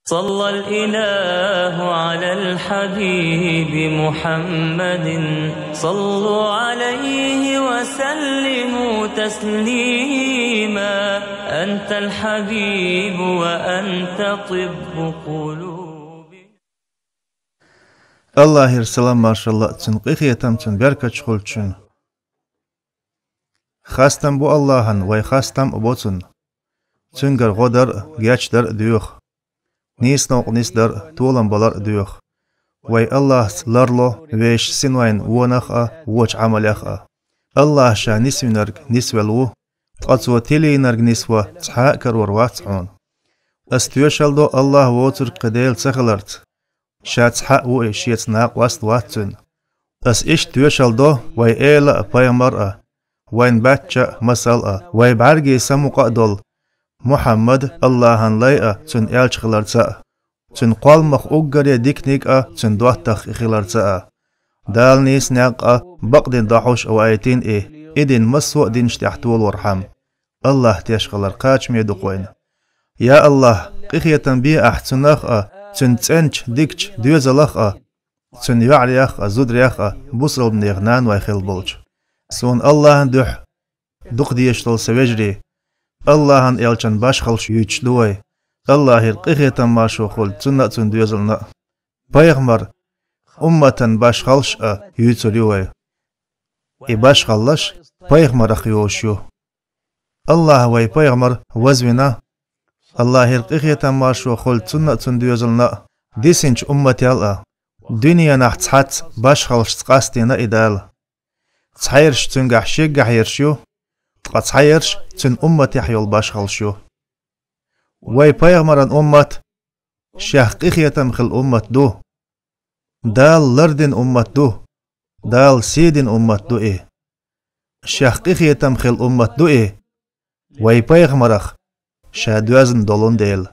صلى الإله على الحبيب محمد صلوا عليه وسلموا تسليما أنت الحبيب وأنت طب قلوبي. الله يرسلام ما شاء الله تنقيخ يتمتن بركة شخلتشن خاستم بو اللهن وي خاستم بوتن تنگر غدر گيچ در ديوخ نيس نوق نيس در طولن بلر ديوخ وي الله لرلو ويش سنوين ونخ وچ عمليخ الله شا نسوينرگ نسولو تقصو تلينرگ نسوا تحاق كرور واتعون استيوشل دو الله ووتر قديل سخلرت شا تحاق وي شيت ناق واست واتن اس اش تيوشل دو وي ايلا بايمر وين باتشا مسألة وي بعرقي سمو قادل محمد اللهن لايئة تن إلش خلرتسا تن قالمخ أقري ديكنيك تن دواتخ خلرتسا دال نيس ناق بقدين داحوش أو آيتين إدين مسوء دين شتحتول ورحم الله تيشغلر قاچ ميدقوين يا الله قيخيتن بي أحتناخ تن تنش ديكش دوزلخ تن يعريخ زودريخ بوصل بنيغنان ويخيل بولج سون الله دح دق ديشتل سوجري اللهن إلچن باش خلش يوچلوي الله القيخيتن ماشو خل تنة تن دوزلنا بايغمر أمتن باش خلش يوچلوي باش خلش بايغمر أخيوشيو الله وي بايغمر وزونا الله القيخيتن ماشو خل تنة تن دوزلنا ديسنش أمتي الله دنيا نحتحت باش خلش تقاستينا إدال تحيرش تنقح شيقح يرشيو تحيرش تن أمتي حيول باش خلشيو وي بايغمران أمت شاخ قيخيتم خل أمت دو دال لردن أمت دو دال سيدن أمت دو شاخ قيخيتم خل أمت دو وي بايغمرخ شا دوازن دولون ديل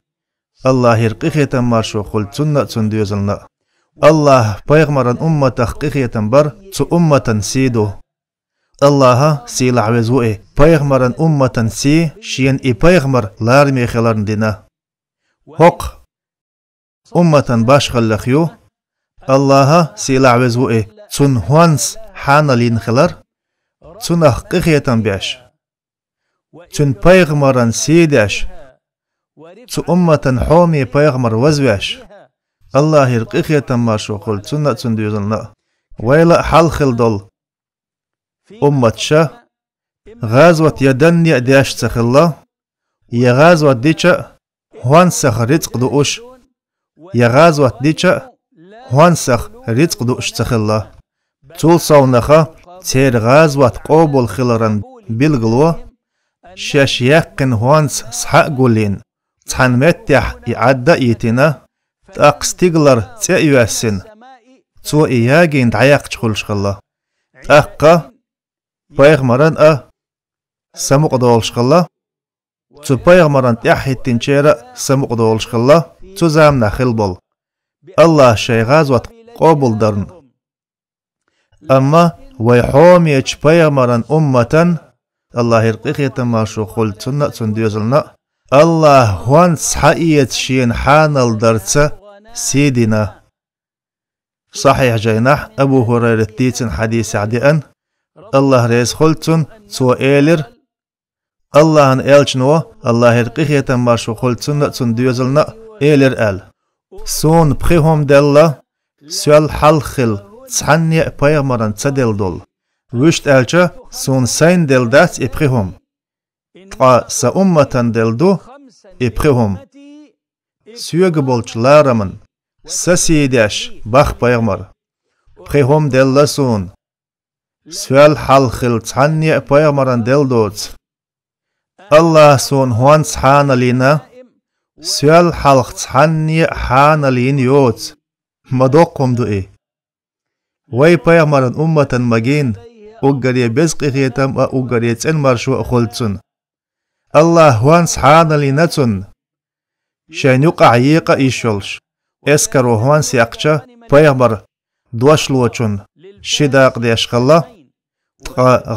الله يرقيخيتم مارشو خل تنة تن دوزلنا الله بايغمران أمتخ قيخيتم بر تو أمتن سيدو الله سيل عوزوئي بايغمران أمتن سي شين بايغمر لارمي خلارن دينا هق أمتن باش خلخيو الله سيل عوزوئي تن هوانس حانا لين خلار تنخ قيخيتن بيش تن بايغمران سيداش تو أمتن حومي بايغمر وزويش الله يرقيخيتن ماشو قل تنة تندوزلنا ويلا حال خلدل أمتشا غازوة يدني دياش تخلا يا غازوة ديشا هوانسخ رزق دوش يا غازوة ديشا هوانسخ رزق دوش تخلا تول صونخا تير غازوة قوبل خلرن بالغلوة شاش يقن هوانس صحق قولين تحن متح يعدى يتنا تاقستيغلر تأيواسن تو إياجين دعيق تخلش خلا أقا بايغمران سموق دولش خلا تو بايغمران تحيتين شيرا سموق دولش خلا تو زامنا خلبل الله شي غازوات قابل درن أما ويحومي اج بايغمران أمتن الله يرقيقيتن ماشو خل تنة تندوزلنا الله هوان صحيت شين حانل درتسا سيدنا صحيح جينح أبو هريرة تيتن حديث عديئن الله ريس خلتن تو إيلر الله ان إلجنو الله يرقيخيتن ماشو خلتن تندوزلنا إيلر آل سون بخيهم دالله سوال حلخل تحني بايغمران تدل دول وشت ألجا سون سين دل دات إبخيهم تقا سأمتن دل دو إبخيهم سيوغبولش لارمن سسيداش باخ بايغمر بخيهم دل لسون سوال حلخل تحني بايغمران دل دوت الله سون هوان تحان لينا سوال حلخ تحني حان لين يوت مدوقهم دو وي بايغمران أمتن مجين أقري بزق خيتم أقري تن مرشو خلتن الله هوان تحان لينتن شان يقع يقع يشولش اسكرو هوان سيقشا بايغمر دوشلوچن شداق ديش خلا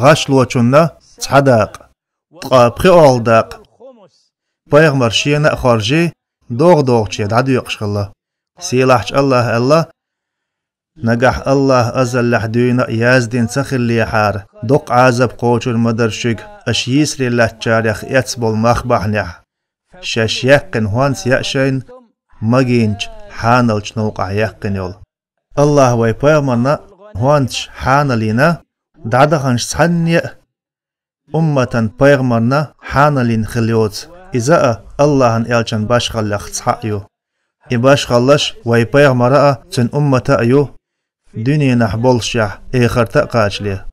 غاشلوچن تحداق بخيول داق بايغمر شينا خارجي دوغ چه دعدو يقشخلا سيلاحش الله نجح الله أزل لحدونا يازدين سخل لي حار دق عازب قوشر مدرشق أش يسري لحجاريخ يتسبول مخبحنيح شاش يقن هوانس يأشين مجينج حانلش نوقع يقن يول الله ويبايمنا هوانش حانلينا دعدخنش سحني أمة بايغمرنا حانلين خليوت إذا الله يلچن باشخلق تسحقيو إباشخلش ويبايغمرا تن أمة أيو دنيا نحبولشح إخر تقاش ليه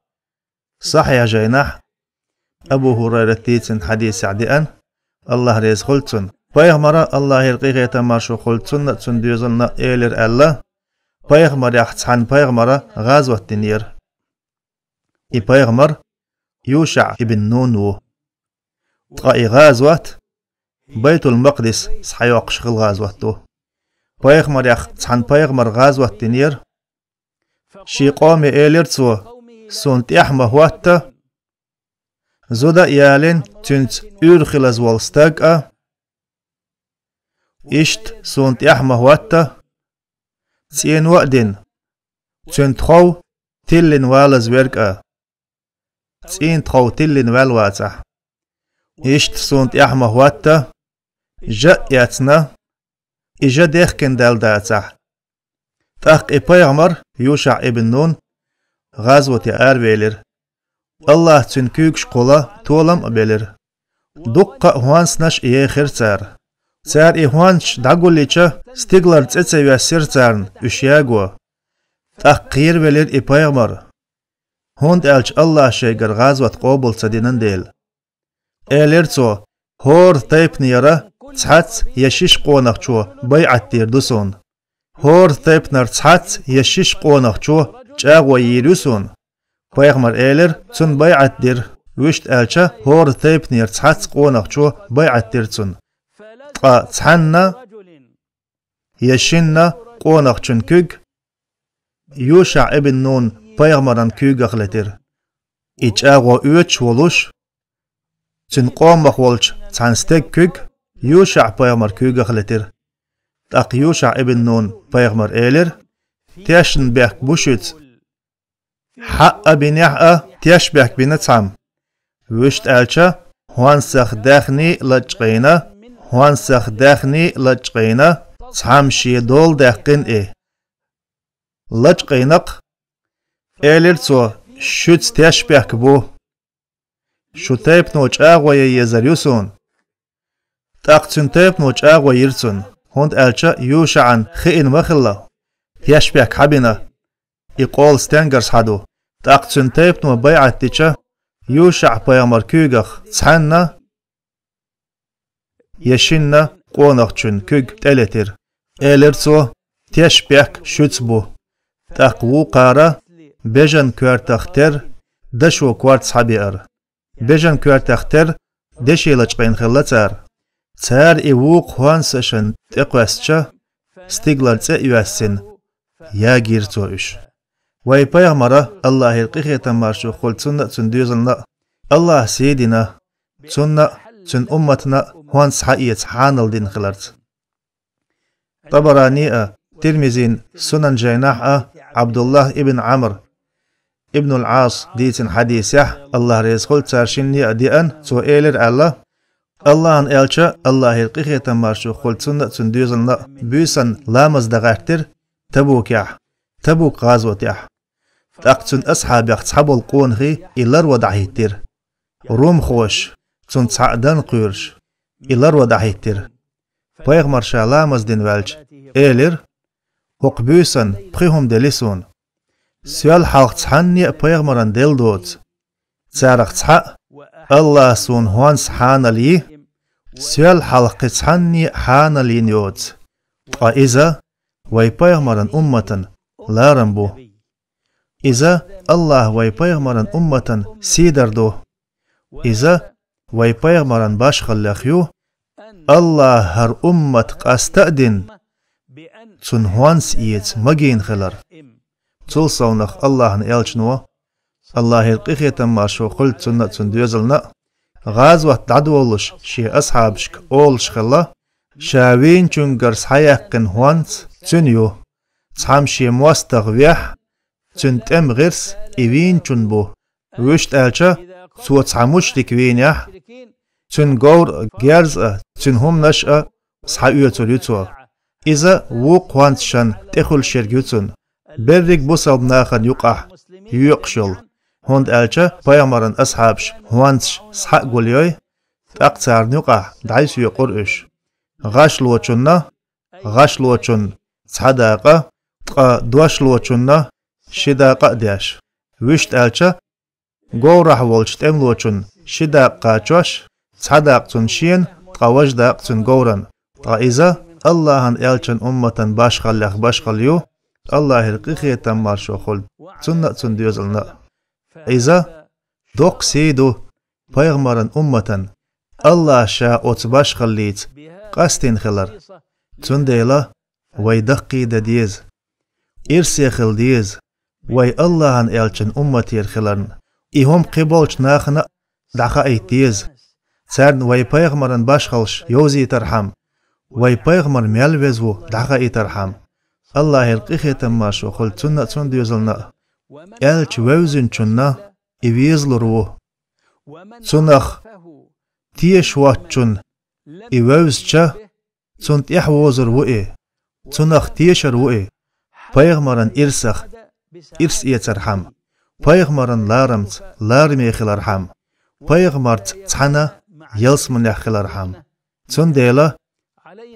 صحيح جينح أبو هريرة تيتن حديث عديان الله ريز خلتن بايغمرا الله يرقيغي تمارشو خلتن تن ديوزلنا إيلر الله بايغمر يحتحن بايغمرا غازوة التنير بايغمر يوشع ابن نون طقائي غازوة بيت المقدس صحيوق شغل غازوة بايغمر يحتحن بايغمر غازوة التنير شي قومي إيلرتسو سونت إحمى هواتا زودا يالين تنت أرخلز والستاقا إشت سونت إحمى هواتا تين وقدين تنت خو تلين والز ويركا تين خو تلين والواتح إشت سونت إحمى هواتا جا ياتنا إجا ديخكن دال داتح تاق إبايغمر يوشع ابن نون غازوة أربيلر الله تنكيكش قولا تولم بيلر دقة هوانس نش إيه خير تار إيه هوانش داقوليچا ستيغلر تسيسي واسير تارن اشياغو تاق قير بيلر إبايغمر هوند ألش الله شيغر غازوة قوبل سدينن ديل إيلرتو هور تايب نيرا تحت يشيش قونق چو بيعت دير دوسون هور تايبنر تحت يشيش قونق چو چاغو ييروسون بايغمر إيلر تن بيعت دير وشت ألشا هور تايبنر تحت قونق چو بيعت دير تن تحنا يشينا قونق چن كوغ يوشع ابن نون بايغمران كوغ لتر إچاغو اوچ ولوش تن قومق ولچ تحن ستيك كوغ يوشع بايغمر كوغ لتر تاق يوشع ابن نون بايغمر إيلر تياشن بيك بوشت حق بنيحة تياش بيك بنتعم وشت ألشا هوانسخ داخني لجقينا هوانسخ داخني لجقينا تعم شي دول داقين إيه لجقينق إيلر تو شوت تياش بيك بو شو تايب نوچ آغوية يزريوسون تاق تن تايب نوچ آغوية يرسون هوند ألشا يوشعن خئن مخلا يشبك حبنا يقول ستانجرز حدو تاقتن تايب نو بيعت تيشا يوشع بايامر كوغخ تحنا يشنا قونغچن كوغ تلتر إيلرتو تيشبك شوتبو تاقو قارا بيجن كوارتختر دشو كوارت حبير بيجن كوارتختر دشي لچقين خلتر تار إيوق هوانسشن تقواسچا ستيغلر تأيواسن يا جيرتو إش واي بايغمرا الله يلقيه تمارشو خل تسنة تنديوزلنا الله سيدنا تسنة تن أمتنا هوانس حقية حانل دين خلرت طبراني ترمزين سنن جيناح عبد الله ابن عمر ابن العاص ديتن حديث الله ريزخل تارشيني أديان تو إيلر الله ان ألشا الله يلقيه تمارشو خل تسنة تنديوزلنا بيسن لامز دغارتر تبوك غازوة يح تاقتن أصحاب يختصحبوا القونغي إلر ودعيتر روم خوش تن تعدان قيرش إلر ودعيتر بايغمر شالامز دين والج إيلر وقبيسن بخيهم دلسون سيال حلق تحني بايغمران دل دوت تارق تحق الله سون هوان سحان لي سيال حلق تحني حان لي نيوت إذا ويبايغمران أمة لا رنبو إذا الله ويبايغمران أمة سيدر دو إذا ويبايغمران باشخل لخيو الله هر أمة قاستأدن تن هوانس إيت مجين خلر تلصونخ الله نيالجنو الله يلقيه تماشو قلت سنة تنديوزلنا غازوة دعدولش شي أصحابشك أولش خلا شاوين چونگر سحيقن هوانس چنيو تحمشي مواستغويح چنتم غرس إيوين چنبو وشت ألچا سو تحمشتك وينيح چن غور گيرز چن هم نشأ سحيوية توليتو إذا ووق وانتشان تخل شرگيوتون برق بوسب ناخن يقح يقشل هند ألچا بايمرن أصحابش هوانتش سحق قوليوي تأقتار نقح دعيس يقرش غاشلوچن صداقة تقا دواشلوچن شداقة داش وشت ألچا غورح ولش تملوچن شداقة چوش صداقتن شين تقا وجداقتن غورن تقا إذا اللهن ألچن أمتن باشخليو الله القيخي تمار شوخل تن ديوزلنا إذا دوق سيدو پیغمبرن أمتن الله شاء أتباشخليت قاستين خلر تنديلا وي دقي ديز إرسي خل ديز وي اللهن ألچن أمتير خلرن إهم قبولش ناخنا دعخا ديز سارن وي پیغمبرن باشخلش يوزي ترحم وي پیغمبر ميالوزو دعخا ترحم الله القيخي تماشو خل تن ديوزلنا ألچ ووزن چنا إويزلرو تنخ تيش واتشن إووزچا تنت إحوزر وئي تنخ تيشر وئي پیغمبرن إرسخ إرس إيترحم پیغمبرن لارمي خلرحم پیغمبرت تحنا يلسمن يخلرحم تنديلا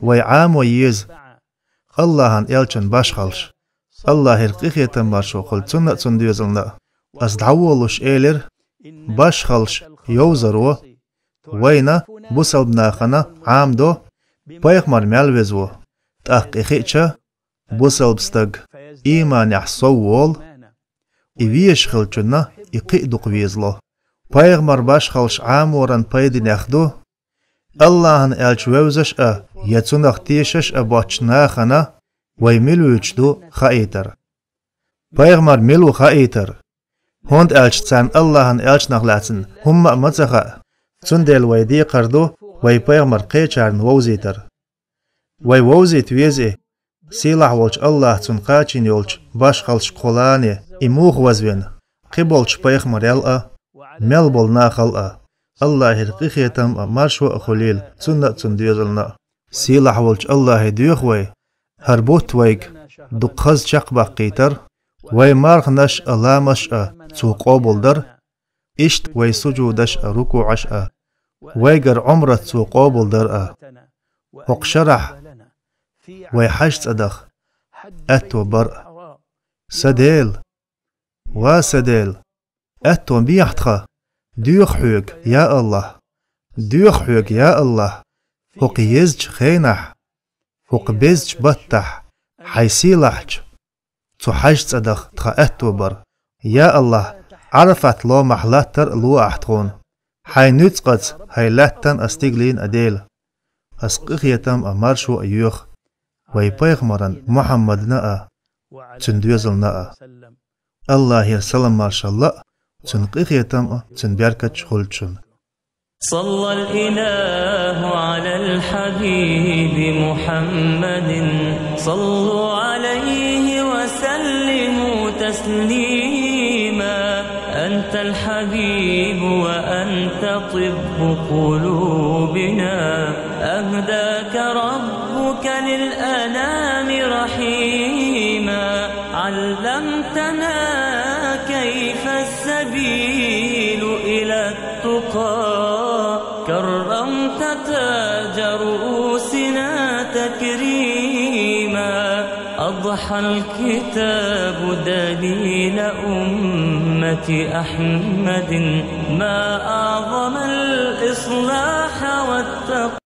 ويعام ويز اللهن ألچن باشخلش الله القيخي تماشو خل تن ديوزلنا أصدعولش إيلر باشخلش يوزرو وينا بوسلبنا خنا عامدو پیغمبر مالوزو تحقيقيتشا بوسلبستغ إيمان يحصوول إويش خلچنا إقيدوق ويزلو پیغمبر باشخلش عامورن پيدين يخدو اللهن ألچ ووزش يتسنخ تيشش باتشنا خنا ويملوچدو خايتر پیغمبر ملو خايتر هند ألچ تسان اللهن ألچ نغلاتن هم متخا تندل ويدي قردو وي پیغمبر قيچارن ووزيتر وي ووزيت ويزي سيلح ولچ الله تنقاچين يولچ باش خلش قولاني إموخ وزوين قبولچ پیغمبر يلأ ملبول ناخل الله القيخي تم مارشو خليل تن ديوزلنا سيلح ولچ الله ديوخ وي هربوت ويك دقخز چق باقيتر وي مارخ نش ألامش تو قابل إشت وي سجودش ركوعش ويقر عمرة تو قابل در وق شرح وي حجت أدخ أتو بر سديل وسديل أتو بيحتخ ديوخ حيق يا الله ديوخ حيق يا الله وق يزج خينح وق بيزج بطح حيسيلحج تو حجت أدخ تخ أتو بر يا الله عرفت لو محلاتر لو أحتخون حي نتقت هاي لاتن أستيقلين أديل أسقيخيتم أمارشو أيوخ وي پیغمبرن محمدنا تندوزلنا الله يسلم ما شاء الله تنقيخيتم تنبيركت خلچن صلى الإله على الحبيب محمد صلوا عليه وسلموا تسليما أنت الحبيب وأنت طب قلوبنا أهداك ربك للأنام رحيما علمتنا كيف السبيل إلى التقى كرمت تاج رؤوسنا تكريما أضحى الكتاب دليل أمة أحمد ما أعظم الإصلاح والتقى